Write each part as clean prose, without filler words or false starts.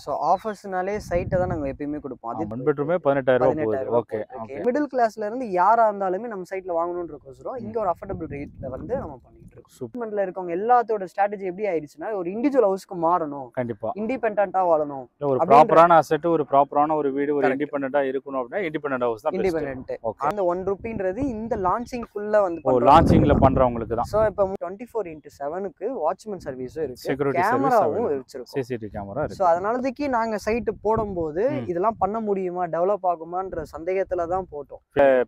So ஆஃபர்ஸ்னாலே சைட்டை தான் நாங்கள் எப்பயுமே கொடுப்போம். அது 1 பெட்ரூமே 18,000 போகுது. Okay okay. மிடில் கிளாஸ்ல இருந்து யாரா இருந்தாலுமே நம்ம சைட்ல வாங்கணும்ன்றக்கோசரம் இங்க ஒரு அஃபோர்டபுள் ரேட்ல வந்து நம்ம பண்ணிட்டு இருக்கோம். சூப்பர்மெண்ட்ல இருக்கவங்க எல்லாத்தோட ஸ்ட்ராட்டஜி எப்படி ஆயிடுச்சுன்னா ஒரு இண்டிவிஜுவல் ஹவுஸ்க்கு மாறணும், கண்டிப்பா இண்டிபெண்டன்ட்டா வாழணும், ஒரு ப்ராப்பரான அசெட், ஒரு ப்ராப்பரான ஒரு வீடு, ஒரு இண்டிபெண்டன்ட்டா இருக்கணும் அப்படின்னா இண்டிபெண்டன்ட் ஹவுஸ் தான் இண்டிபெண்டன்ட். அந்த 1 ரூபீன்றது இந்த லான்ச்சிங்குள்ள வந்து லான்ச்சிங்ல பண்றவங்களுக்கு தான். சோ இப்போ 24x7க்கு வாட்ச்மேன் சர்வீஸும் இருக்கு, செக்யூரிட்டி கேமராவும் வச்சிருக்கோம், சிசிடிவி கேமரா இருக்கு. சோ அதனாலதுக்கு நாங்க சைட் போடும்போது இதெல்லாம் பண்ண முடியுமா, டெவலப் ஆகுமான்ற சந்தேகத்துல தான் போட்டோம்.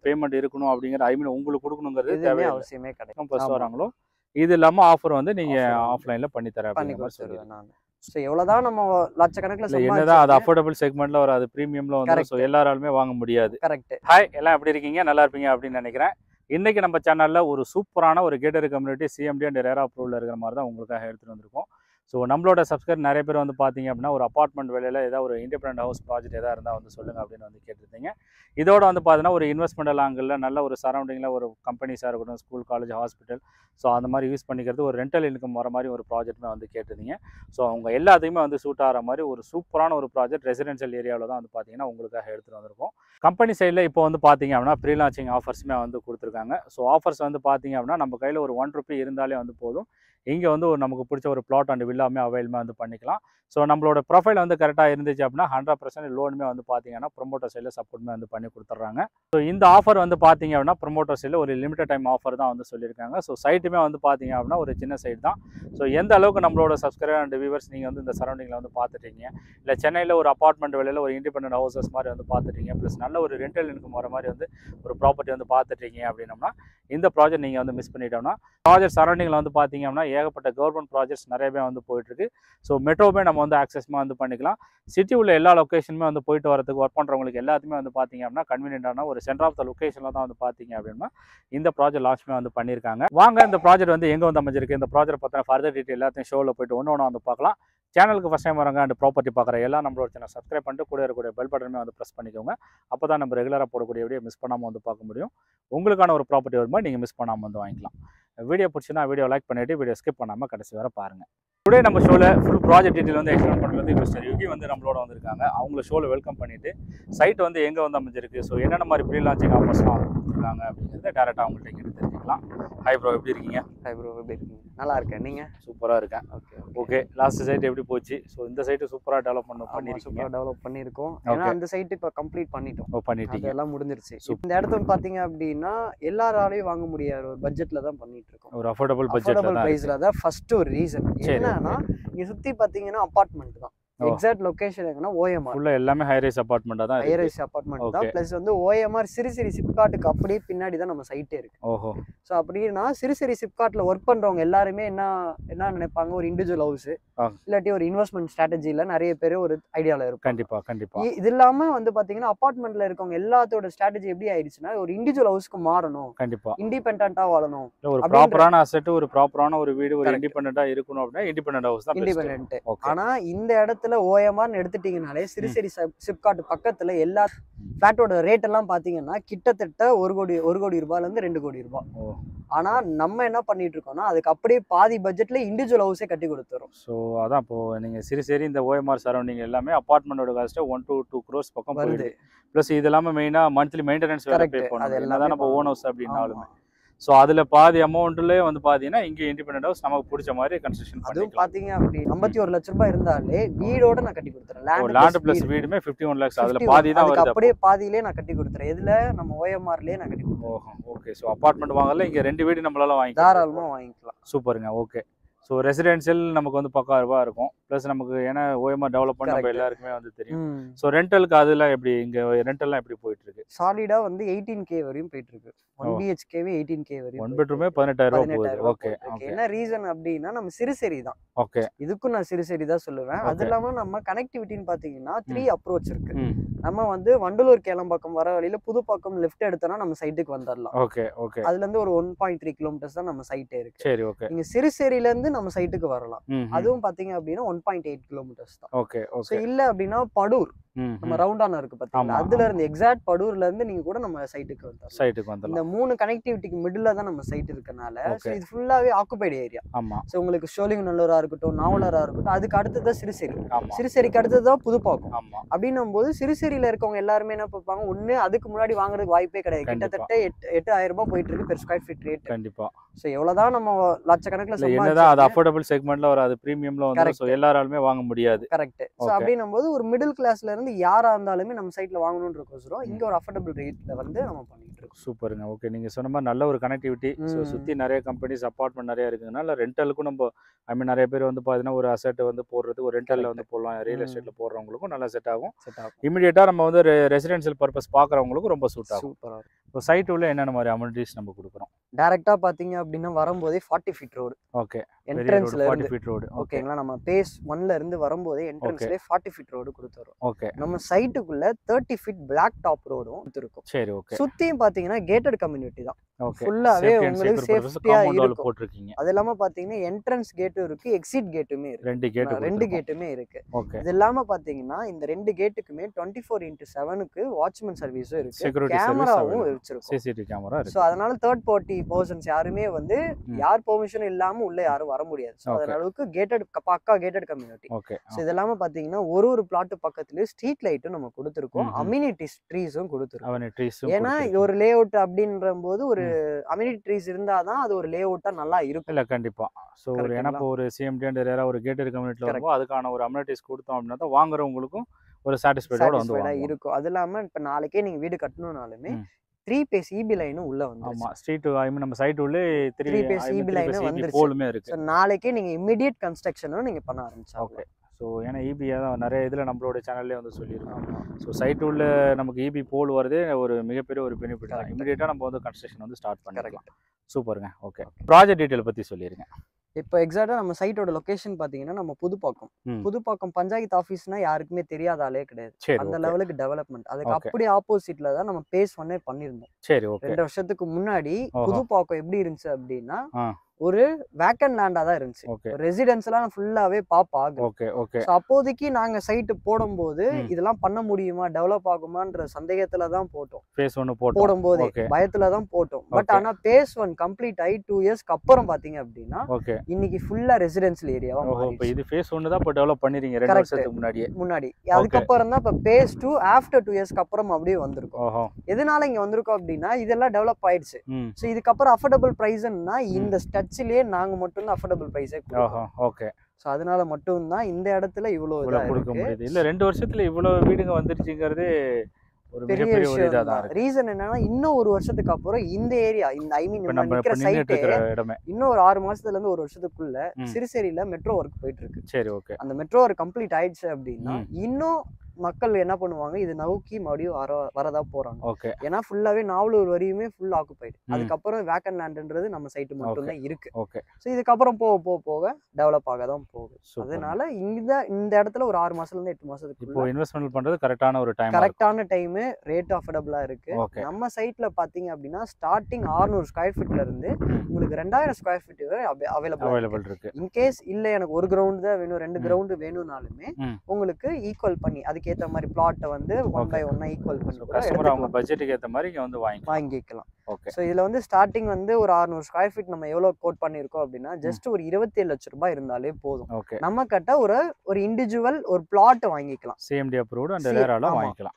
பேமெண்ட் இருக்கணும் அப்படிங்கிற ஐ மீன் உங்களுக்கு கொடுக்கணுங்கிறது தேவையில்லை, அவசியமே கிடையாது. ஃபர்ஸ்ட் வராங்களோ இது இல்லாம ஆஃபர் வந்து நீங்க ஆஃப்லைன்ல பண்ணி கொடுத்துருவேன் நான். ஸோ எவ்வளோதான் நம்ம லட்சக்கணக்கில் என்னதான் அது அஃபோர்டபுள் செக்மெண்ட்ல ஒரு அது ப்ரீமியம்ல வந்து ஸோ எல்லாராலுமே வாங்க முடியாது. கரெக்ட். ஹாய், எல்லாம் எப்படி இருக்கீங்க? நல்லா இருப்பீங்க அப்படின்னு நினைக்கிறேன். இன்னைக்கு நம்ம சேனல்ல ஒரு சூப்பரான ஒரு gated community CMD and RERA approval இருக்கிற மாதிரி தான் உங்களுக்காக எடுத்துட்டு வந்திருக்கோம். ஸோ நம்மளோட சப்ஸ்கிரைபர் நிறைய பேர் வந்து பார்த்தீங்க அப்படின்னா ஒரு அப்பார்ட்மெண்ட் வேலையில் ஏதாவது ஒரு இண்டிபெண்டன்ட் ஹவுஸ் ப்ராஜெக்ட் எதாவது இருந்தால் வந்து சொல்லுங்கள் அப்படின்னு வந்து கேட்டிருந்தீங்க. இதோட வந்து பார்த்தீங்கன்னா ஒரு இன்வெஸ்ட்மெண்டல் ஆங்கிளில் நல்ல ஒரு சரௌண்டிங்கில் ஒரு கம்பெனிஸாக இருக்கட்டும், ஸ்கூல், காலேஜ், ஹாஸ்பிட்டல், ஸோ அந்த மாதிரி யூஸ் பண்ணிக்கிறது ஒரு ரெண்டல் இன்கம் வர மாதிரி ஒரு ப்ராஜெக்ட்டுமே வந்து கேட்டிருந்தீங்க. ஸோ அவங்க எல்லாத்தையுமே வந்து சூட் ஆகிற மாதிரி ஒரு சூப்பரான ஒரு ப்ராஜெக்ட் ரெசிடென்ஷியல் ஏரியாவில் தான் வந்து பார்த்தீங்கன்னா உங்களுக்காக எடுத்துகிட்டு வந்திருக்கோம். கம்பெனி சைடில் இப்போ வந்து பார்த்தீங்க அப்படின்னா ப்ரீ லான்ச்சிங் ஆஃபர்ஸுமே வந்து கொடுத்துருக்காங்க. ஸோ ஆஃபர்ஸ் வந்து பார்த்தீங்க அப்படின்னா நம்ம கையில் ஒரு 1 ரூபி இருந்தாலே வந்து போதும். இங்கே வந்து ஒரு நமக்கு பிடிச்ச ஒரு பிளாட் அண்ட் வில்லாமே அவைலபிளாக வந்து பண்ணிக்கலாம். ஸோ நம்மளோட ப்ரொஃபைல் வந்து கரெக்டாக இருந்துச்சு அப்படின்னா 100% லோனுமே வந்து பார்த்தீங்கன்னா ப்ரொமோட்டர் சைடில் சப்போர்ட்டுமே வந்து பண்ணி கொடுத்துட்றாங்க. ஸோ இந்த ஆஃபர் வந்து பார்த்தீங்க அப்படின்னா ப்ரொமோட்டர் சைடில் ஒரு லிமிடெட் டைம் ஆஃபர் தான் வந்து சொல்லியிருக்காங்க. ஸோ சைட்டுமே வந்து பார்த்தீங்க அப்படின்னா ஒரு சின்ன சைட் தான். ஸோ எந்த அளவுக்கு நம்மளோட சப்ஸ்கிரைபர் அண்ட் வியூவர்ஸ் நீங்கள் வந்து இந்த சரௌண்டிங்கில் வந்து பார்த்துட்டீங்க, இல்லை சென்னையில் ஒரு அப்பார்ட்மெண்ட் வேலையில் ஒரு இண்டிபெண்டன்ட் ஹவுசஸ் மாதிரி வந்து பார்த்துட்டீங்க, ப்ளஸ் நல்ல ஒரு ரெண்டல் இன்கம் வர மாதிரி வந்து ஒரு ப்ராப்பர்ட்டி வந்து பார்த்துட்டீங்க அப்படின்னம்னா இந்த ப்ராஜெக்ட் நீங்கள் வந்து மிஸ் பண்ணிட்டோம்னா ப்ராஜெக்ட் சரௌண்டிங்கில் வந்து பார்த்தீங்க அப்படின்னா ஏகப்பட்ட கவர்மெண்ட் ப்ராஜெக்ட்ஸ் நிறையவே வந்து போயிட்டுருக்கு. ஸோ மெட்ரோவே நம்ம வந்து ஆக்சஸ்மாக வந்து பண்ணிக்கலாம். சிட்டி உள்ள எல்லா லொக்கேஷனுமே வந்து போயிட்டு வரதுக்கு ஒர்க் பண்ணுறவங்களுக்கு எல்லாத்துமே வந்து பார்த்தீங்க அப்படின்னா கன்வீனியன்ட்டான ஒரு சென்டர் ஆஃப் த லொக்கேஷனில் தான் வந்து பார்த்தீங்க அப்படின்னா இந்த ப்ராஜெக்ட் லான்ச்மே வந்து பண்ணியிருக்காங்க. வாங்க இந்த ப்ராஜெக்ட் வந்து எங்கே வந்து அமைஞ்சிருக்கு, இந்த ப்ராஜெக்ட் பற்றின ஃபர்தர் டீட்டெயில் எல்லாத்தையும் ஷோவில் போயிட்டு ஒன்று வந்து பார்க்கலாம். சேனலுக்கு ஃபஸ்ட் டைம் வரங்க அண்ட் ப்ராப்பர்ட்டி பார்க்குற எல்லாம் நம்மளோட சேனல் சப்ஸ்கிரைப் பண்ணிட்டு கூட இருக்கக்கூடிய பெல் பட்டனுமே வந்து ப்ரெஸ் பண்ணிக்கோங்க. அப்போ தான் நம்ம ரெகுலராக போடக்கூடிய வீடியோ மிஸ் பண்ணாமல் வந்து பார்க்க முடியும். உங்களுக்கான ஒரு ப்ராப்பர்ட்டி வரும்போது நீங்கள் மிஸ் பண்ணாமல் வந்து வாங்கிக்கலாம். வீடியோ பிடிச்சினா வீடியோ லைக் பண்ணிவிட்டு வீடியோ ஸ்கிப் பண்ணாமல் கடைசி வரை பாருங்கள். டுடே நம்ம ஷோவில் ஃபுல் ப்ராஜெக்ட் டீட்டெயில் வந்து எக்ஸ்பிளைன் பண்ணுறது மிஸ்டர் யுகி வந்து நம்மளோட வந்திருக்காங்க. அவங்கள ஷோவில் வெல்கம் பண்ணிவிட்டு சைட் வந்து எங்கே வந்து அமைஞ்சிருக்கு, ஸோ என்னென்ன மாதிரி ப்ரீ லான்ச்சிங் ஆஃபர்ஸ்லாம் வந்து கொடுத்துருக்காங்க அப்படிங்கிறத டேரெக்டாக அவங்கள்ட்ட கேட்டு தெரிஞ்சுக்கலாம். ஹாய் ப்ரோ, எப்படி இருக்கீங்க? ஹாய் ப்ரோ, எப்படி இருக்கீங்க? நல்லா இருக்கேன், நீங்கள்? சூப்பராக இருக்கேன். ஓகே, லாஸ்ட் சைட் எப்படி போச்சு? ஸோ இந்த சைட்டு சூப்பராக டெவலப் பண்ணியிருக்கோம். ஏன்னா அந்த சைட்டு இப்போ கம்ப்ளீட் பண்ணிட்டோம், எல்லாம் முடிஞ்சிருச்சு. இந்த இடத்துல பார்த்தீங்க அப்படின்னா எல்லாராலையும் வாங்க முடியாத ஒரு பட்ஜெட்டில் தான் பண்ணிட்டு இருக்கோம். ஒரு அஃபோர்டபுள் ப்ரைஸில் தான் ஃபர்ஸ்ட் ஒரு ரீசன் என்னன்னா இங்கே சுற்றி பார்த்தீங்கன்னா அப்பார்ட்மெண்ட் தான். எக்ஸாக்ட் லொகேஷன் எங்கன்னா OMR ஃபுல்லா எல்லாமே ஹை ரைஸ் அபார்ட்மெண்டா தான், ஹை ரைஸ் அபார்ட்மெண்ட் தான். ப்ளஸ் வந்து OMR சிறுசிரி சிப்காட்டுக்கு அப்படியே பின்னாடி தான் நம்ம சைட்டே இருக்கு. ஓஹோ. ஸோ அப்படின்னா சிறுசிரி சிப்காட்ல ஒர்க் பண்றவங்க எல்லாருமே என்ன நினைப்பாங்க, ஒரு இண்டிவிஜுவல் ஹவுஸ் இல்லாட்டி ஒரு இன்வெஸ்ட்மெண்ட் ஸ்ட்ராட்டஜில நிறைய பேர் ஒரு ஐடியால இருக்கும். கண்டிப்பா இது இல்லாம வந்து பாத்தீங்கன்னா அபார்ட்மெண்ட்ல இருக்கவங்க எல்லாத்தோட ஸ்ட்ராட்டஜி எப்படி ஆயிடுச்சுன்னா ஒரு இண்டிவிஜுவல் ஹவுஸ்க்கு மாறணும், கண்டிப்பா இண்டிபெண்டன்ட்டா வாழணும், ஒரு ப்ராப்பரான அசெட், ஒரு ப்ராப்பரான ஒரு வீடு, ஒரு இண்டிபெண்டன்ட்டா இருக்கணும் அப்படின்னா இண்டிபெண்டன்ட் ஹவுஸ் தான் இண்டிபெண்டன்ட். ஆனா இந்த இடத்துல OMR எடுத்துட்டீங்கனாலே சிறுசிரி சிப்காட் பக்கத்துல எல்லா பிளாட்டோட ரேட் எல்லாம் பாத்தீங்கன்னா கிட்டத்தட்ட 1 கோடி ரூபாயில இருந்து 2 கோடி ரூபாய். ஆனா நம்ம என்ன பண்ணிட்டு இருக்கோம்னா அதுக்கு அப்படியே பாதி பட்ஜெட்ல இண்டிவிஜுவல் ஹவுஸே கட்டி கொடுத்துறோம். ஸோ அதான் இப்போ நீங்க சிறுசேரி இந்த OMR சரௌண்டிங் எல்லாமே அபார்ட்மெண்டோட காஸ்ட் 1 to 2 crores பக்கம் வருது. பிளஸ் இது எல்லாமே மெயினா மந்த்லி மெயின்டெனன்ஸ் வேற பே பண்ணணும். என்னதான் நம்ம ஓன் ஹவுஸ் அப்படின்னாலுமே ஸோ அதில் பாதி அமௌண்ட்லேயே வந்து பார்த்தீங்கன்னா இங்கே இண்டிபெண்டன்ட் ஹவுஸ் நமக்கு பிடிச்ச மாதிரி கன்ஸ்ட்ரக்ஷன் பண்ணி. அதுவும் பார்த்தீங்க அப்படி 51 லட்சம் ரூபாய் இருந்தாலே வீடோட நான் கட்டி கொடுத்துறேன். லேண்ட் பிளஸ் வீடுமே 51 lakhs, அதில் பாதி தான் வருது. அப்படியே பாதியிலே நான் கட்டி கொடுத்துறேன். இதுல நம்ம OMRலயே நான் கட்டி கொடுத்துறேன். ஓகே. ஸோ அபார்ட்மெண்ட் வாங்கல, இங்கே 2 வீடு நம்மளால தாராளமாக வாங்கிக்கலாம். சூப்பருங்க. ஓகே. ஸோ ரெசிடென்ஷியல் நமக்கு வந்து பக்கா ரூபா இருக்கும். ப்ளஸ் நமக்கு ஏன்னா OMR டெவலப் பண்ண நம்ம எல்லாருக்குமே வந்து தெரியும். ஸோ ரெண்டலுக்கு அதெல்லாம் எப்படி, இங்கே ரெண்டல்லாம் எப்படி போயிட்டு இருக்கு? சாலிடா வந்து 18K வரையும் போயிட்டு இருக்கு. 1 BHKவே 18K வரையும். 1 பெட்ரூமே 18,000 போகுது. ஓகே. என்ன ரீசன் அப்படின்னா நம்ம சிறுசேரி தான். ஓகே. இதுக்கும் நான் சிறுசேரி தான் சொல்லுவேன். அது இல்லாம நம்ம கனெக்டிவிட்டின்னு பாத்தீங்கன்னா 3 அப்ரோச் இருக்கு. நம்ம வந்து வண்டலூர் கேளம்பாக்கம் வர வழியில புதுப்பாக்கம் லெஃப்ட் எடுத்தோம்னா நம்ம சைட்டுக்கு வந்துடலாம். ஓகே. அதுல இருந்து ஒரு 1.3 கிலோமீட்டர்ஸ் தான் நம்ம சைட்டே இருக்கு. சரி. ஓகே. நீங்க சிறுசேரியில இருந்து நம்ம சைட்டுக்கு வரலாம். அதுவும் பாத்தீங்க அப்படின்னா 1.8 கிலோமீட்டர்ஸ் தான். ஓகே. சோ இல்ல அப்படின்னா படூர் நம்ம ரவுண்டான இருக்கு பாத்தீங்களா, அதுல இருந்து எக்ஸாக்ட் படூர்ல இருந்து நீங்க கூட நம்ம சைட்டுக்கு வந்துடலாம். இந்த 3 கனெக்டிவிட்டிக்கு மிடில்ல தான் நம்ம சைட் இருக்கனால இது ஃபுல்லாவே ஆக்குபைடு ஏரியா. சோ உங்களுக்கு சோழிங்கநல்லூரா இருக்கட்டும், நாவலரா இருக்கட்டும், அதுக்கு அடுத்தது சிறுசேரி, சிறுசேரிக்கு அடுத்ததுதான் புதுப்பாக்கம். அப்படின்னும் போது சிறுசேரியில இருக்கவங்க எல்லாருமே என்ன பார்ப்பாங்க, ஒண்ணு அதுக்கு முன்னாடி வாங்குறதுக்கு வாய்ப்பே கிடையாது. கிட்டத்தட்ட 8,000 ரூபாய் போயிட்டு இருக்கு பெர் ஸ்கொயர் ஃபீட் ரேட். கண்டிப்பா. சோ எவ்வளவுதான் நம்ம லட்சக்கணக்கில் என்னதான் அது அஃபோர்டபுள் செக்மெண்ட்ல வராது, பிரீமியம்ல வந்து சோ எல்லாராலுமே வாங்க முடியாது. கரெக்ட். சோ அப்படின்னும் போது ஒரு மிடில் கிளாஸ்ல இருந்து யாரா இருந்தாலுமே நம்ம சைட்ல வாங்கணும்ன்றதுக்கோசரம் இங்க ஒரு அஃபோர்டபுள் ரேட்ல வந்து நம்ம பண்ணிட்டு இருக்கோம். சூப்பருங்க. ஓகே, நீங்க சொன்ன மாதிரி நல்ல ஒரு கனெக்டிவிட்டி. ஸோ சுற்றி நிறைய கம்பெனிஸ் அப்பார்ட்மெண்ட் நிறைய இருக்குதுனால ரெண்டலுக்கும் நம்ம நிறைய பேர் வந்து பார்த்தீங்கன்னா ஒரு அசெட் வந்து போடுறது, ஒரு ரெண்டலில் வந்து போடலாம், ரியல் எஸ்டேட்டில் போடுறவங்களுக்கும் நல்லா செட் ஆகும். இமீடியட்டாக நம்ம வந்து ரெசிடென்ஷியல் பர்பஸ் பார்க்குறவங்களுக்கும் ரொம்ப சூட் ஆகும். சூப்பராக. இப்போ சைட் உள்ள என்னென்ன மாதிரி அமெனிட்டிஸ் நம்ம கொடுக்குறோம்? டேரெக்டாக பார்த்தீங்க அப்படின்னா வரும்போதே 40 ஃபீட் ரோடு. ஓகே, என்ட்ரன்ஸ்ல 40 ஃபீட் ரோடு. ஓகேங்களா, நம்ம பேஸ் 1ல இருந்து வரும்போதே என்ட்ரன்ஸ்ல 40 ஃபீட் ரோடு கொடுத்துறோம். ஓகே, நம்ம சைட்டுக்குள்ள 30 ஃபீட் பிளாக் டாப் ரோடும் கொடுத்துருக்கோம். சரி, ஓகே. சுத்தியும் பாத்தீங்கன்னா கேட்டட் கம்யூனிட்டி தான். ஓகே, ஃபுல்லாவே உங்களுக்கு சேஃப்டியா இருக்கும். போட்டுருக்கீங்க. அது இல்லாம பாத்தீங்கன்னா என்ட்ரன்ஸ் கேட்டும் இருக்கு, எக்ஸிட் கேட்டுமே இருக்கு. ரெண்டு கேட்டுமே இருக்கு. ஓகே, இது இல்லாம பாத்தீங்கன்னா இந்த ரெண்டு கேட்டுக்குமே 24x7க்கு வாட்ச்மேன் சர்வீஸும் இருக்கு, கேமராவும் வச்சிருக்கோம், சிசிடிவி கேமரா இருக்கு. சோ அதனால தேர்ட் பார்ட்டி பர்சன்ஸ் யாருமே வந்து யார் பெர்மிஷன் இல்லாம உள்ள யாரும் வர முடியாது. சோ அதனாலக்கு கேட்டட் பக்கா கேட்டட் கம்யூனிட்டி. ஓகே, சோ இதெல்லாம் பாத்தீங்கன்னா ஒரு பிளாட் பக்கத்துலயே ஸ்ட்ரீட் லைட்டும் நம்ம கொடுத்திருக்கோம், அம்யூனிட்டிஸ் ட்ரீஸும் கொடுத்திருக்கோம். ஏன்னா இது ஒரு லே அவுட் அப்படின்றபோது ஒரு அம்யூனிட்டி ட்ரீஸ் இருந்தாதான் அது ஒரு லே அவுட்டா நல்லா இருக்கும். இல்ல கண்டிப்பா. சோ ஏன்னா ஒரு சிஎம்டி அண்ட் ரேரா ஒரு கேட்டட் கம்யூனிட்டில வரும்போது அதுக்கான ஒரு அம்யூனிட்டிஸ் கொடுத்தோம் அப்படின்னா தான் வாங்குறவங்களுக்கும் ஒரு சாட்டிஸ்ஃபைடோட வந்து இருக்கும். அது இல்லாம இப்ப நாளைக்கே நீங்க வீடு கட்டணும்னாலுமே 3 பேஸ் இபி லைனும் உள்ள வந்து. ஆமா, ஸ்ட்ரீட் நம்ம சைட் உள்ள 3 பேஸ் இபி லைன் வந்துருச்சு. போலுமே இருக்கு. சோ நாளைக்கே நீங்க இமிடியேட் கன்ஸ்ட்ரக்ஷனும் நீங்க பண்ண ஆரம்பிச்சா. ஓகே. ஸோ ஏன்னா இபி தான் நிறைய இதில் நம்மளோட சேனல்லே வந்து சொல்லியிருக்கோம். ஸோ சைட் உள்ள நமக்கு இபி போல் வரதே ஒரு மிகப்பெரிய ஒரு பெனிஃபிட் தான். இமீடியட்டாக நம்ம வந்து கன்ஸ்ட்ரக்ஷன் வந்து ஸ்டார்ட் பண்ணிக்கலாம். சூப்பருங்க. ஓகே, ப்ராஜெக்ட் டீட்டெயில் பற்றி சொல்லிடுங்க. இப்போ எக்ஸாக்டா நம்ம சைட்டோட லொகேஷன் பாத்தீங்கன்னா நம்ம புதுப்பாக்கம் பஞ்சாயத்து ஆஃபீஸ்னா யாருக்குமே தெரியாதாலே கிடையாது. அந்த லெவலுக்கு டெவலப்மெண்ட். அதுக்கு அப்படியே ஆப்போசிட்ல தான் நம்ம பேஸ் பண்ணே பண்ணிருந்தோம். சரி, ஓகே. 2 வருஷத்துக்கு முன்னாடி புதுப்பாக்கம் எப்படி இருந்துச்சு அப்படின்னா ஒரு வேக்கன்ட் லேண்டா தான் இருந்துச்சு. ரெசிடென்ஸ்லாம் ஃபுல்லாவே பாப் ஆகும். Okay, okay. அப்போதைக்கு நாங்க சைட் போடும்போது இதெல்லாம் பண்ண முடியுமா, டெவலப் ஆகுமான்ற சந்தேகத்துல தான் போட்டோம். பேஸ் 1 போடும்போது பயத்துல தான் போட்டோம். பட் ஆனா பேஸ் 1 கம்ப்ளீட் ஆகி 2 இயர்ஸ்க்கு அப்புறம் பாத்தீங்க அப்படின்னா இன்னைக்கு ஃபுல்லா ரெசிடென்ஷியல் ஏரியாவா மாறிடுச்சு. இப்போ இது பேஸ் 1 தான் இப்ப டெவலப் பண்ணிருக்கீங்க 2 வருஷத்துக்கு முன்னாடி. அதுக்கு அப்புறம் தான் இப்ப பேஸ் 2 ஆஃப்டர் 2 இயர்ஸ்க்கு அப்புறம் அப்படியே வந்திருக்கும். எதனால இங்க வந்திருக்கோம் அப்படின்னா இதெல்லாம் டெவலப் ஆயிடுச்சு. சோ இதுக்கு அப்புறம் அஃபோர்டபிள் பிரைஸ்னா இந்த ஸ்டட்ச்லயே நாங்க மட்டும் தான் அஃபோர்டபிள் பிரைஸே கொடுப்போம். ஓகே. சோ அதனால மட்டும் தான் இந்த இடத்துல இவ்வளவு கொடுக்க முடியுது. இல்ல 2 வருஷத்துல இவ்வளவு வீடுங்க வந்துருச்சுங்கிறது ஒரு பெரிய விஷயம் தான். ரீசன் என்னன்னா இன்னும் 1 வருஷத்துக்கு அப்புறம் இந்த ஏரியா நம்ம நிக்கிற சைட் இன்னும் ஒரு 6 மாசத்துல இருந்து 1 வருஷத்துக்குள்ள சிறுசேரியில மெட்ரோ ஒர்க் போயிட்டு இருக்கு. சரி, ஓகே. அந்த மெட்ரோ ஒர்க் கம்ப்ளீட் ஆயிடுச்சு அப்படின்னா இன்னும் மக்கள் என்ன பண்ணுவாங்க, இது நோக்கி மறுபடியும் வரதா போறாங்க. ஓகே. ஏன்னா ஃபுல்லாவே நாவலூர் வரையுமே ஃபுல் ஆக்குபைடு. அதுக்கப்புறம் வேக்கன் லேண்ட்ன்றது நம்ம சைட்டு மட்டும் தான் இருக்கு. ஓகே. சோ இதுக்கப்புறம் போக டெவலப் ஆக தான் போகுது. அதனால இந்த இடத்துல ஒரு 6 மாசத்துல இருந்து 8 மாசத்துக்கு இப்போ இன்வெஸ்ட்மென்ட் பண்றது கரெக்டான டைம், ரேட் அஃபோர்டபிளா இருக்கு. நம்ம சைட்ல பாத்தீங்க அப்படின்னா ஸ்டார்டிங் 600 ஸ்கொயர் ஃபீட்ல இருந்து உங்களுக்கு 2000 ஸ்கொயர் ஃபீட் வரை அவைலபிள் இருக்கு. இன் கேஸ் இல்ல எனக்கு ஒரு கிரவுண்ட் தான் வேணும், 2 கிரவுண்ட் வேணும்னாலுமே உங்களுக்கு ஈக்குவல் பண்ணி அதுக்கு ஏத்த மாதிரி பிளாட்டை வந்து 1 by 1 ஈக்குவல் பண்ணி கஸ்டமர் அவங்க பட்ஜெட்டுக்கு ஏத்த மாதிரி இங்க வந்து வாங்கிக்கலாம். ஓகே. சோ இதுல வந்து ஸ்டார்டிங் வந்து ஒரு 600 ஸ்கொயர் ஃபீட் நம்ம எவ்வளவு கோட் பண்ணிருக்கோம் அப்படின்னா ஜஸ்ட் ஒரு 27 லட்சம் ரூபாய் இருந்தாலே போதும். நம்ம கிட்ட ஒரு இண்டிவிஜுவல் ஒரு பிளாட் வாங்கிக்கலாம். சிஎம்டி அப்ரூவ்ட் அண்ட் ரேரால வாங்கிக்கலாம்.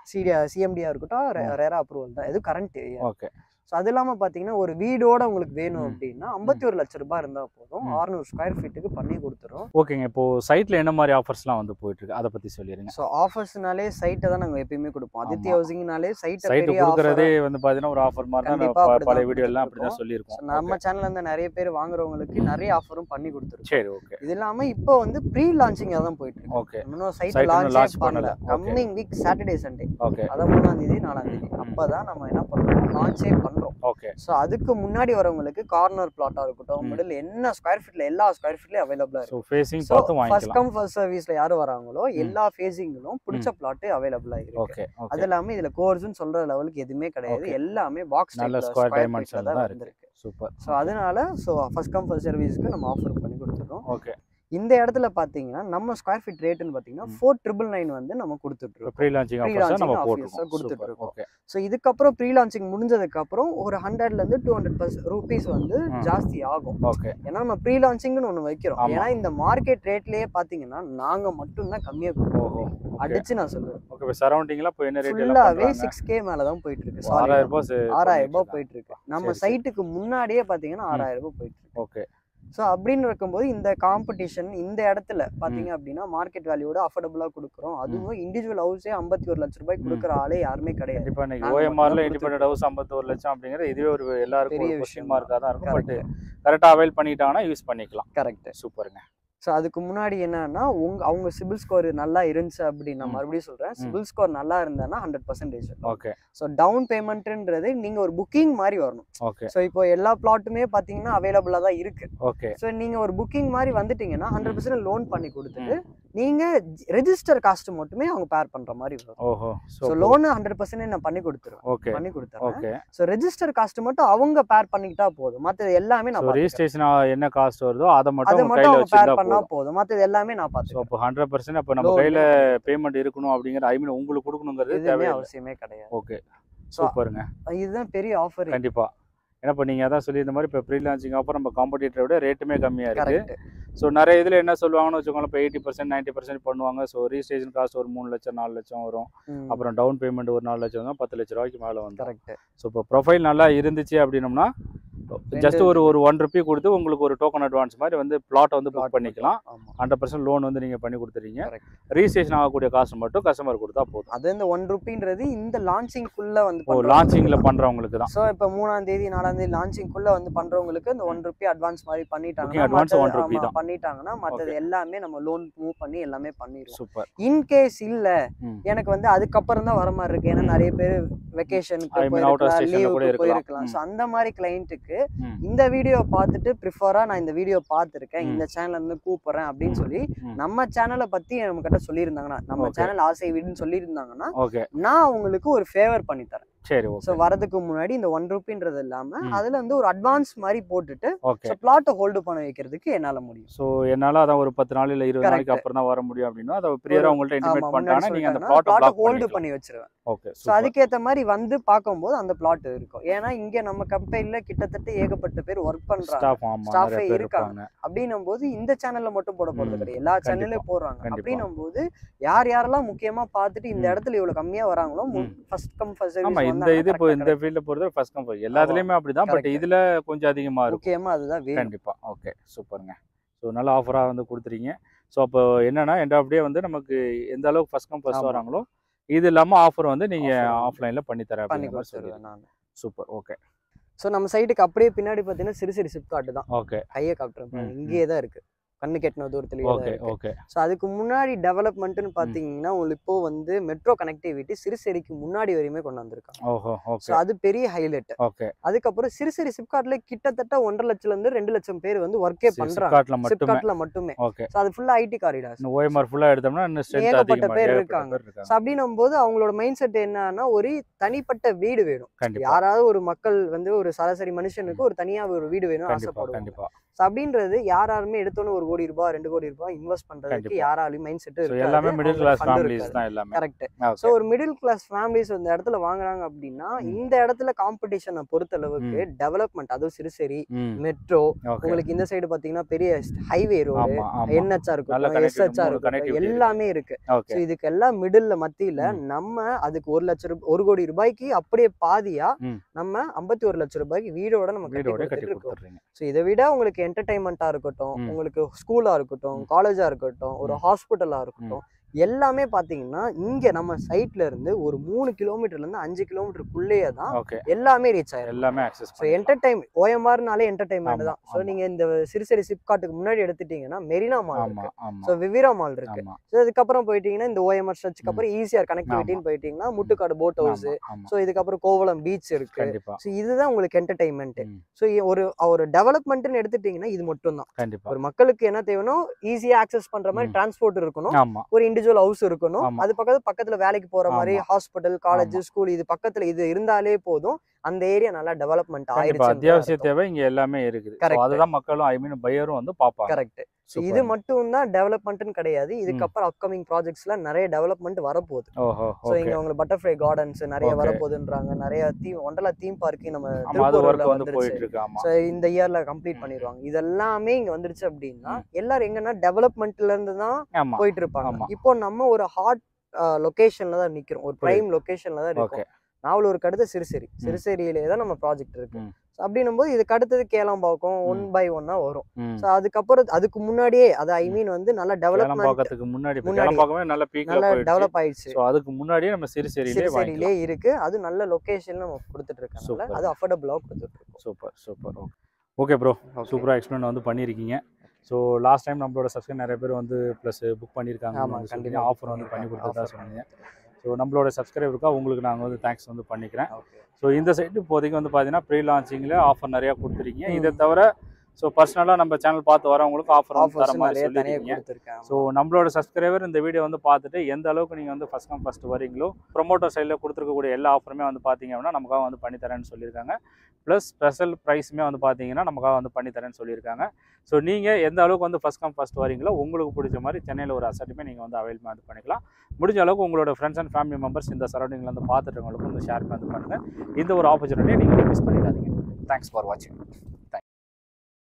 சிஎம்டியா இருக்கட்டும், ரேரா அப்ரூவல் தான், இது கரண்ட் ஏரியா. ஓகே. ஸோ அது இல்லாமல் பார்த்தீங்கன்னா ஒரு வீடோட உங்களுக்கு வேணும் அப்படின்னா 51 லட்சம் ரூபாய் இருந்தால் போதும், 600 ஸ்கொயர் ஃபீட்டுக்கு பண்ணி கொடுத்துரும். ஓகேங்க. இப்போ சைட்ல என்ன மாதிரி ஆஃபர்ஸ்லாம் வந்து போயிட்டு இருக்கு அதை பத்தி சொல்லிடுங்க. ஸோ ஆஃபர்ஸ்னாலே சைட்டை தான் நாங்கள் எப்பயுமே கொடுப்போம். ஆதித்யா ஹவுசிங்னாலே சைட் கொடுக்கறதே வந்து பார்த்தீங்கன்னா ஒரு ஆஃபர் மாதிரி தான். பழைய வீடியோ எல்லாம் அப்படி தான் சொல்லியிருக்கோம். நம்ம சேனல்ல இருந்து நிறைய பேர் வாங்குறவங்களுக்கு நிறைய ஆஃபரும் பண்ணி கொடுத்துருக்கோம். சரி, ஓகே. இது இல்லாம இப்போ வந்து ப்ரீ லான்ச்சிங்காக தான் போயிட்டு இருக்கு. ஓகே. இன்னும் சைட் லான்ச் பண்ணல. Coming week Saturday Sunday, okay, அதான் 3ஆம் தேதி 4ஆம் தேதி அப்பதான் நம்ம என்ன பண்றோம், லான்ச்சே பண்றோம். ஓகே. ஸோ அதுக்கு முன்னாடி வரவங்களுக்கு கார்னர் பிளாட்டா இருக்கட்டும், மிடில் என்ன ஸ்கொயர் ஃபீட்ல எல்லா ஸ்கொயர் ஃபீட்லயும் அவைலபிளா இருக்கு. ஃபேசிங் பார்த்து வாங்கிக்கலாம். ஃபர்ஸ்ட் கம் ஃபர்ஸ்ட் சர்வீஸ்ல யாரு வராங்களோ எல்லா ஃபேசிங்களும் பிடிச்ச பிளாட் அவைலபிளா இருக்கு. ஓகே. அது எல்லாமே இதுல கோர்ஸ்னு சொல்ற லெவலுக்கு எதுவுமே கிடையாது. எல்லாமே பாக்ஸ் நல்ல ஸ்கொயர் டைமென்ஷன்ல தான் இருக்கு. சூப்பர். ஸோ அதனால ஃபர்ஸ்ட் கம் ஃபர்ஸ்ட் சர்வீஸ்க்கு நம்ம ஆஃபர் பண்ணி கொடுத்துறோம். ஓகே. இந்த இடத்துல பாத்தீங்கன்னா நம்ம ஸ்கொயர் ஃபீட் ரேட்னு பாத்தீங்கன்னா 4999 வந்து நம்ம கொடுத்துட்டு இருக்கோம். ப்ரீ லான்ச்சிங் ஆஃபர்ஸ் நம்ம போட்டுருக்கோம். கொடுத்துட்டு இருக்கோம். ஓகே. ஸோ இதுக்கப்புறம் ப்ரீ லான்ச்சிங் முடிஞ்சதுக்கு அப்புறம் ஒரு 100ல இருந்து 200 ரூபீஸ் வந்து ஜாஸ்தி ஆகும். ஓகே. ஏன்னா நம்ம ப்ரீ லான்ச்சிங்னு ஒன்று வைக்கிறோம். ஏன்னா இந்த மார்க்கெட் ரேட்லயே பாத்தீங்கன்னா நாங்க மட்டும் தான் கம்மியா கொடுப்போம். அடிச்சு நான் சொல்லுவேன். ஓகே. சரௌண்டிங்ல இப்போ என்ன ரேட் ஃபுல்லாவே 6K மேல தான் போயிட்டு இருக்கு. 6000 ரூபாய் போயிட்டு இருக்கு. நம்ம சைட்டுக்கு முன்னாடியே பாத்தீங்கன்னா 6000 ரூபாய் போயிட்டு இருக்கு. ஓகே. ஸோ அப்படின்னு இருக்கும்போது இந்த காம்படிஷன் இந்த இடத்துல பார்த்தீங்க அப்படின்னா மார்க்கெட் வேல்யூட அஃபோர்டபுளாக கொடுக்குறோம். அதுவும் இண்டிவிஜுவல் ஹவுஸே 51 லட்ச ரூபாய் கொடுக்குற ஆளே யாருமே கிடையாது. கண்டிப்பாக இன்னைக்கு ஓஎம்ஆர்ல இண்டிபெண்டன்ட் ஹவுஸ் 51 லட்சம் அப்படிங்கிறது இதுவே ஒரு எல்லாருக்கும் ஒரு கொஸ்டின் மார்க்காக தான் இருக்கும். பட் கரெக்டாக அவைல் பண்ணிட்டாங்கன்னா யூஸ் பண்ணிக்கலாம். கரெக்ட். சூப்பருங்க. ஸோ அதுக்கு முன்னாடி என்னன்னா அவங்க சிபில் ஸ்கோர் நல்லா இருந்துச்சு அப்படின்னு நான் மறுபடியும் சொல்றேன். சிபில் ஸ்கோர் நல்லா இருந்தானா 100%. ஓகே. ஸோ டவுன் பேமெண்ட்ன்றது நீங்க ஒரு புக்கிங் மாதிரி வரணும். ஓகே. ஸோ இப்போ எல்லா பிளாட்டுமே பார்த்தீங்கன்னா அவைலபிளாக தான் இருக்கு. ஓகே. ஸோ நீங்க ஒரு புக்கிங் மாதிரி வந்துட்டீங்கன்னா 100% லோன் பண்ணி கொடுத்துட்டு நீங்க ரெஜிஸ்டர் காஸ்ட் மட்டுமே அவங்க பேர் பண்ற மாதிரி வரும். ஓஹோ. ஸோ லோன் 100% நான் பண்ணி கொடுத்துருவேன். ஓகே. பண்ணி கொடுத்துறேன். ஓகே. ஸோ ரெஜிஸ்டர் காஸ்ட் மட்டும் அவங்க பேர் பண்ணிக்கிட்டா போதும். மற்றது எல்லாமே நான் ரெஜிஸ்ட்ரேஷன் என்ன காஸ்ட் வருதோ அதை மட்டும் அவங்க பேர் பண்ணா போதும். மற்றது எல்லாமே நான் பார்த்துக்கிறேன். அப்போ 100% அப்போ நம்ம கையில பேமெண்ட் இருக்கணும் அப்படிங்கிற ஐ மீன் உங்களுக்கு கொடுக்கணுங்கிறது தேவையில்லை. அவசியமே கிடையாது. ஓகே. சூப்பருங்க. இதுதான் பெரிய ஆஃபர். கண்டிப்பா. ஏன்னா இப்போ நீங்கள் அதான் சொல்லி இந்த மாதிரி இப்போ ப்ரீ லான்ச்சிங் ஆஃபர் நம்ம காம்படிட்டரை விட ரேட்டுமே கம்மியாக இருக்குது. ஸோ நிறைய இதில் என்ன சொல்லுவாங்கன்னு வச்சுக்கோங்களேன், இப்போ 80% 90% பண்ணுவாங்க. ஸோ ரிஜிஸ்ட்ரேஷன் காஸ்ட் ஒரு 3 லட்சம் 4 லட்சம் வரும். அப்புறம் டவுன் பேமெண்ட் ஒரு 4 லட்சம் தான் 10 லட்ச ரூபாய்க்கு மேலே வந்து. கரெக்ட். ஸோ இப்போ ப்ரொஃபைல் நல்லா இருந்துச்சு அப்படின்னோம்னா ஜஸ்ட் ஒரு ₹1 கொடுத்து உங்களுக்கு ஒரு டோக்கன் அட்வான்ஸ் மாதிரி வந்து பிளாட்டை வந்து புக் பண்ணிக்கலாம். 100% லோன் வந்து நீங்கள் பண்ணி கொடுத்துறீங்க. ரிஜிஸ்ட்ரேஷன் ஆகக்கூடிய காசு மட்டும் கஸ்டமர் கொடுத்தா போதும். அது இந்த ₹1 இந்த லான்ச்சிங்குள்ள வந்து லான்ச்சிங்கில் பண்ணுறவங்களுக்கு தான். ஸோ இப்போ 3ஆம் தேதி 4ஆம் தேதி லான்ச்சிங்குள்ள வந்து பண்றவங்களுக்கு இந்த ₹1 அட்வான்ஸ் மாதிரி பண்ணிட்டாங்கன்னா பண்ணிட்டாங்கன்னா மற்றது எல்லாமே நம்ம லோன் மூவ் பண்ணி எல்லாமே பண்ணிடுவோம். சூப்பர். இன்கேஸ் இல்ல எனக்கு வந்து அதுக்கப்புறம் தான் வர மாதிரி இருக்கு. ஏன்னா நிறைய பேர் வெக்கேஷனுக்கு போயிருக்கலாம். ஸோ அந்த மாதிரி கிளைண்ட்டுக்கு இந்த வீடியோ பார்த்துட்டு ப்ரிஃபரா நான் இந்த வீடியோ பார்த்துருக்கேன், இந்த சேனல்ல இருந்து கூப்பிடுறேன் அப்படின்னு சொல்லி நம்ம சேனலை பத்தி நம்ம கிட்ட சொல்லியிருந்தாங்கன்னா, நம்ம சேனல் ஆசை வீடுன்னு சொல்லியிருந்தாங்கன்னா நான் அவங்களுக்கு ஒரு ஃபேவர் பண்ணி தரேன். சரி. சோ வரதுக்கு முன்னாடி இந்த ₹1 இல்லாம அதுல வந்து ஒரு அட்வான்ஸ் மாதிரி போட்டுட்டு சோ பிளாட் ஹோல்ட் பண்ண வைக்கிறதுக்கு என்னால முடியும். சோ என்னால அத ஒரு 10 நாள் இல்ல 20 நாளைக்கு அப்புறம் தான் வர முடியும் அப்படினா அத பிரியரா உங்கள்ட்ட இன்டிமேட் பண்ணிட்டாங்க. நீங்க அந்த பிளாட் ஹோல்ட் பண்ணி வச்சிருவேன். ஓகே. சோ அதுக்கு ஏத்த மாதிரி வந்து பாக்கும்போது அந்த பிளாட் இருக்கும். ஏன்னா இங்க நம்ம கம்பெனில கிட்டத்தட்ட ஏகப்பட்ட பேர் வர்க் பண்றாங்க, ஸ்டாஃபே இருக்காங்க. அப்படினும்போது இந்த சேனல்ல மட்டும் போட போறது கிடையாது, எல்லா சேனல்லயும் போடுறாங்க. அப்படினும்போது யாரெல்லாம் முக்கியமா பார்த்துட்டு இந்த இடத்துல இவ்வளவு கம்மியா வராங்களோ ஃபர்ஸ்ட் கம் ஃபர்ஸ்ட் சர்வீஸ். இந்த இது இப்போ இந்த ஃபீல்ட்ல போறது ஃபர்ஸ்ட் கம் ஃபர்ஸ்ட் எல்லாத்துலயுமே அப்படிதான். பட் இதுல கொஞ்சம் அதிகமா இருக்கும். முக்கியமா அதுதான் வேணும். கண்டிப்பா. ஓகே. சூப்பர்ங்க. ஸோ நல்ல ஆஃபரா வந்து கொடுத்துறீங்க. ஸோ அப்போ என்னன்னா எண்ட் ஆஃப் டே வந்து நமக்கு எந்த அளவுக்கு ஃபர்ஸ்ட் கம் ஃபர்ஸ்ட் வராங்களோ இது இல்லாம ஆஃபர் வந்து நீங்க ஆஃப்லைன்ல பண்ணி தரேன் பண்ணி கொடுத்துருவேன் நான். சூப்பர். ஓகே. ஸோ நம்ம சைட்டுக்கு அப்படியே பின்னாடி பார்த்தீங்கன்னா சிறுசிறு சிப்காட் தான். ஓகே. கையை காட்டுறேன், இங்கேயே தான் இருக்கு, கண்ணு கெட்டின தூரத்துலயே. ஓகே. ஓகே. ஸோ அதுக்கு முன்னாடி டெவலப்மெண்ட்னு பார்த்தீங்கன்னா உங்களுக்கு இப்போ வந்து மெட்ரோ கனெக்டிவிட்டி சிறுசேரிக்கு முன்னாடி வரையுமே கொண்டு வந்திருக்காங்க. ஓஹோ. ஓகே. ஸோ அது பெரிய ஹைலைட். ஓகே. அதுக்கப்புறம் சிறுசேரி சிப்காட்ல கிட்டத்தட்ட 1.5 லட்சம் இருந்து 2 லட்சம் பேர் வந்து ஒர்க்கே பண்றாங்க சிப்காட்ல மட்டுமே. ஓகே. ஸோ அது ஃபுல்லா ஐடி காரிடார்ஸ். ஓஎம்ஆர் ஃபுல்லா எடுத்தோம்னா இன்னும் ஸ்ட்ரென்த் ஏகப்பட்ட பேர் இருக்காங்க. ஸோ அப்படின்னும்போது அவங்களோட மைண்ட் செட் என்னன்னா ஒரு தனிப்பட்ட வீடு வேணும். யாராவது ஒரு மக்கள் வந்து ஒரு சராசரி மனுஷனுக்கு ஒரு தனியா ஒரு வீடு வேணும் ஆசைப்படுவாங்க. அப்படின்றது யாராலுமே எடுத்தோன்னு ₹1 கோடி ₹2 கோடி இன்வெஸ்ட் பண்றதுக்கு யாராலையும் மைண்ட் செட் இருக்காது. எல்லாமே மிடில் கிளாஸ் ஃபேமிலிஸ் தான் எல்லாமே. கரெக்ட். சோ ஒரு மிடில் கிளாஸ் ஃபேமிலிஸ் இந்த இடத்துல வாங்குறாங்க அப்படின்னா இந்த இடத்துல காம்படிஷனை பொறுத்த அளவுக்கு டெவலப்மெண்ட், அதுவும் சிறுசேரி மெட்ரோ, உங்களுக்கு இந்த சைடு பாத்தீங்கன்னா பெரிய ஹைவே ரோடு, NH இருக்கட்டும், SH இருக்கட்டும், எல்லாமே இருக்கு. சோ இதுக்கு எல்லாம் மிடில்ல மத்தியில நம்ம அதுக்கு ₹1 கோடி அப்படியே பாதியா நம்ம 51 லட்சம் ரூபாய்க்கு வீடோட நம்ம கட்டி கொடுத்துருக்கோம். சோ இதை விட உங்களுக்கு என்டர்டைன்மெண்டா இருக்கட்டும், உங்களுக்கு ஸ்கூலா இருக்கட்டும், காலேஜா இருக்கட்டும், ஒரு ஹாஸ்பிட்டலா இருக்கட்டும், எல்லாமே பாத்தீங்கன்னா இங்க நம்ம சைட்ல இருந்து ஒரு 3 கிலோமீட்டர்ல இருந்து 5 கிலோமீட்டருக்குள்ளேயே தான் எல்லாமே ரீச் ஆயிடும். எல்லாமே அக்சஸ். சோ என்டர்டைன்மெண்ட் ஓஎம்ஆர்னாலே என்டர்டைன்மெண்ட் தான். சோ நீங்க இந்த சிறுசேரி சிப்காட்டுக்கு முன்னாடி எடுத்துட்டீங்கன்னா மெரினா மால் இருக்கு, சோ விவிரா மால் இருக்கு. சோ இதுக்கப்புறம் போயிட்டீங்கன்னா இந்த ஓஎம்ஆர் ஸ்ட்ரெச்சுக்கு அப்புறம் ஈஸியார் கனெக்டிவிட்டின்னு போயிட்டீங்கன்னா முட்டுக்காடு போட் ஹவுஸ், சோ இதுக்கப்புறம் கோவளம் பீச் இருக்கு. சோ இதுதான் உங்களுக்கு என்டர்டைன்மெண்ட். சோ ஒரு டெவலப்மெண்ட்னு எடுத்துட்டீங்கன்னா இது மட்டும் தான். ஒரு மக்களுக்கு என்ன தேவைனோ ஈஸியா ஆக்சஸ் பண்ற மாதிரி டிரான்ஸ்போர்ட் இருக்கணும், ஒரு இண்டிவிஜுவல் ஹவுஸ் இருக்கணும், அது பக்கத்துல வேலைக்கு போற மாதிரி ஹாஸ்பிட்டல், காலேஜ், ஸ்கூல் இது பக்கத்துல இது இருந்தாலே போதும். அந்த ஏரியா நல்லா டெவலப்மெண்ட் கண்டிப்பா ஆயிருச்சு. அத்தியாவசிய தேவை இங்க எல்லாமே இருக்குது. So Correct. அதுதான் மக்களும் ஐ மீன் பையரும் வந்து பார்ப்பாங்க. கரெக்ட். Super. இது மட்டும் தான் டெவலப்மெண்ட்னு கிடையாது. இதுக்கப்புறம் அப்கமிங் ப்ராஜெக்ட்ஸ்ல நிறைய டெவலப்மெண்ட் வரப்போகுது. ஓஹோ ஸோ ஓகே. இங்க உங்களுக்கு பட்டர்ஃப்ளை கார்டன்ஸ் நிறைய Okay. வரப்போகுதுன்றாங்க. நிறைய ஒண்டர்லா தீம் பார்க்கு நம்ம ஆமா அது திருப்பூர்ல ஒர்க் வந்து வந்துருச்சு. போயிட்டு இருக்கு. ஆமா ஸோ இந்த இயர்ல கம்ப்ளீட் பண்ணிடுவாங்க. இதெல்லாமே இங்க வந்துருச்சு அப்படின்னா எல்லாரும் எங்கன்னா டெவலப்மெண்ட்ல இருந்து தான் ஆமா போயிட்டு இருப்பாங்க. ஆமா. இப்போ நம்ம ஒரு ஹாட் லொகேஷன்ல தான் நிக்கிறோம். ஒரு பிரைம் லொகேஷன்ல தான் ஓகே. இருக்கோம். நாவலூருக்கு அடுத்து சிறுசேரியிலே தான் நம்ம ப்ராஜெக்ட் இருக்கு. ம். ஸோ அப்படின்னும் போது இதுக்கு அடுத்தது கேளம்பாக்கம் 1 by 1 வரும். ம். ஸோ அதுக்கப்புறம் அதுக்கு முன்னாடியே அது ஐ மீன் வந்து நல்ல டெவலப்மெண்ட் கேளம்பாக்கத்துக்கு முன்னாடி முன்னாடி. கேளம்பாக்கமே நல்ல பீக்ல நல்ல போயிடுச்சு. டெவலப் ஆயிடுச்சு. சோ அதுக்கு முன்னாடியே நம்ம சிறுசேரியிலே வாங்கிக்கலாம். சிறுசேரியிலே இருக்கு. அது நல்ல லொகேஷன்ல நம்ம கொடுத்துட்டு இருக்கனால Super. அது அஃபோர்டபுளா கொடுத்துட்டு இருக்கோம். Super super. ஓகே ப்ரோ, சூப்பரா எக்ஸ்பிளைன் வந்து பண்ணியிருக்கீங்க. ஸோ லாஸ்ட் டைம் நம்மளோட சப்ஸ்கிரைபர் நிறைய பேர் வந்து ப்ளஸ் புக் பண்ணியிருக்காங்க. ஆமா, கண்டிப்பா. ஆஃபர் வந்து பண்ணி கொடுத்ததா சொன்னீங்க. ஸோ நம்மளோட சப்ஸ்கிரைபருக்கா உங்களுக்கு நாங்கள் வந்து தேங்க்ஸ் வந்து பண்ணிக்கிறேன். ஸோ இந்த சைடு இப்போதைக்கு வந்து பார்த்தீங்கன்னா ப்ரீ லான்ச்சிங்கில் ஆஃபர் நிறையா கொடுத்துருக்கீங்க. இதை தவிர ஸோ பர்சனலாக நம்ம சேனல் பார்த்து வரவங்களுக்கு ஆஃபர் தர மாதிரி சொல்லியிருக்கீங்க. ஸோ நம்மளோட சப்ஸ்கிரைபர் இந்த வீடியோ வந்து பார்த்துட்டு எந்த அளவுக்கு நீங்கள் வந்து ஃபஸ்ட் கம் ஃபஸ்ட் வரீங்களோ ப்ரொமோட்டர் சைடில் கொடுத்துருக்கக்கூடிய எல்லா ஆஃபருமே வந்து பார்த்தீங்க அப்படின்னா நமக்காக வந்து பண்ணித்தரேன்னு சொல்லியிருக்காங்க. ப்ளஸ் ஸ்பெஷல் ப்ரைஸுமே வந்து பார்த்தீங்கன்னா நமக்காக வந்து பண்ணித்தரேன்னு சொல்லியிருக்காங்க. ஸோ நீங்கள் எந்த அளவுக்கு வந்து ஃபஸ்ட் கம் ஃபஸ்ட் வரீங்களோ உங்களுக்கு பிடிச்ச மாதிரி சென்னையில் ஒரு அசட்டுமே நீங்கள் வந்து அவைலபிள் வந்து பண்ணிக்கலாம். முடிஞ்ச அளவுக்கு உங்களோட ஃப்ரெண்ட்ஸ் அண்ட் ஃபேமிலி மெம்பர்ஸ் இந்த சரௌண்டிங்கில் வந்து பார்த்துட்டு வந்து ஷேர் வந்து பண்ணுங்கள். இந்த ஒரு ஆப்பர்ச்சுனிட்டியை நீங்கள் மிஸ் பண்ணிடாதீங்க. தேங்க்ஸ் ஃபார் வாட்சிங்.